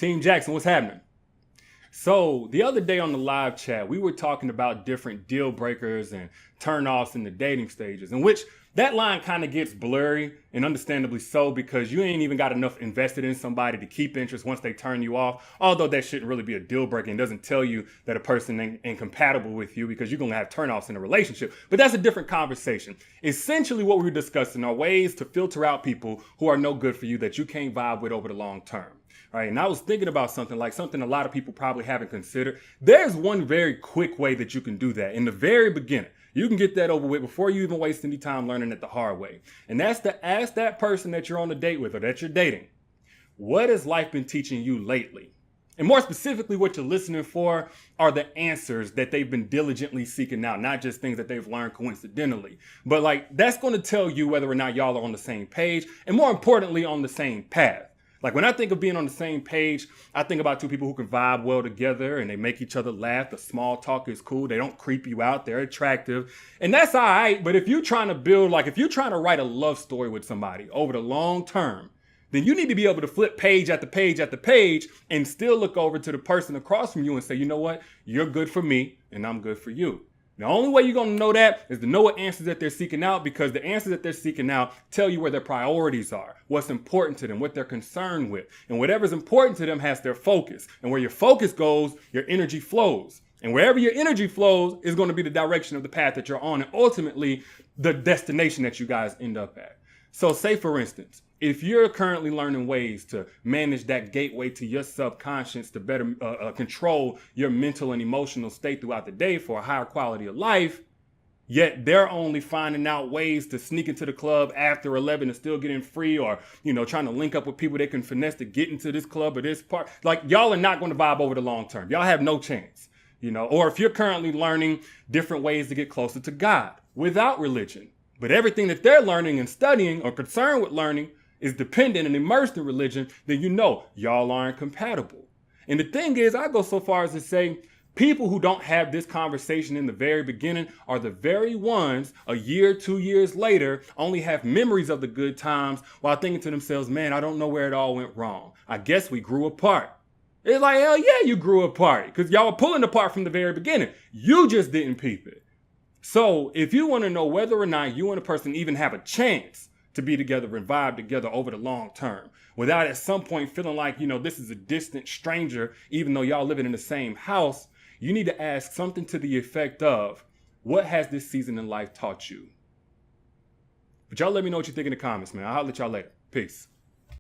Team Jackson, what's happening? So the other day on the live chat, we were talking about different deal breakers and turnoffs in the dating stages, in which that line kind of gets blurry, and understandably so, because you ain't even got enough invested in somebody to keep interest once they turn you off. Although that shouldn't really be a deal breaker and doesn't tell you that a person ain't incompatible with you, because you're gonna have turnoffs in a relationship. But that's a different conversation. Essentially, what we were discussing are ways to filter out people who are no good for you that you can't vibe with over the long term. Right. And I was thinking about something a lot of people probably haven't considered. There's one very quick way that you can do that in the very beginning. You can get that over with before you even waste any time learning it the hard way. And that's to ask that person that you're on a date with or that you're dating, what has life been teaching you lately? And more specifically, what you're listening for are the answers that they've been diligently seeking out, not just things that they've learned coincidentally. But like, that's going to tell you whether or not y'all are on the same page, and more importantly, on the same path. Like, when I think of being on the same page, I think about two people who can vibe well together and they make each other laugh. The small talk is cool. They don't creep you out. They're attractive. And that's all right. But if you're trying to if you're trying to write a love story with somebody over the long term, then you need to be able to flip page after page after page and still look over to the person across from you and say, you know what? You're good for me and I'm good for you. The only way you're going to know that is to know what answers that they're seeking out, because the answers that they're seeking out tell you where their priorities are, what's important to them, what they're concerned with. And whatever's important to them has their focus. And where your focus goes, your energy flows. And wherever your energy flows is going to be the direction of the path that you're on and ultimately the destination that you guys end up at. So say, for instance, if you're currently learning ways to manage that gateway to your subconscious to better control your mental and emotional state throughout the day for a higher quality of life, yet they're only finding out ways to sneak into the club after 11 and still get in free, or, trying to link up with people they can finesse to get into this club or this part, like, y'all are not going to vibe over the long term. Y'all have no chance, or if you're currently learning different ways to get closer to God without religion, but everything that they're learning and studying or concerned with learning is dependent and immersed in religion, then y'all aren't compatible. And the thing is, I go so far as to say, people who don't have this conversation in the very beginning are the very ones a year, 2 years later, only have memories of the good times while thinking to themselves, man, I don't know where it all went wrong. I guess we grew apart. It's like, hell yeah, you grew apart, because y'all were pulling apart from the very beginning. You just didn't peep it. So if you want to know whether or not you and a person even have a chance to be together and vibe together over the long term, without at some point feeling like, this is a distant stranger, even though y'all living in the same house, you need to ask something to the effect of, what has this season in life taught you? But y'all let me know what you think in the comments, man. I'll holler at y'all later. Peace.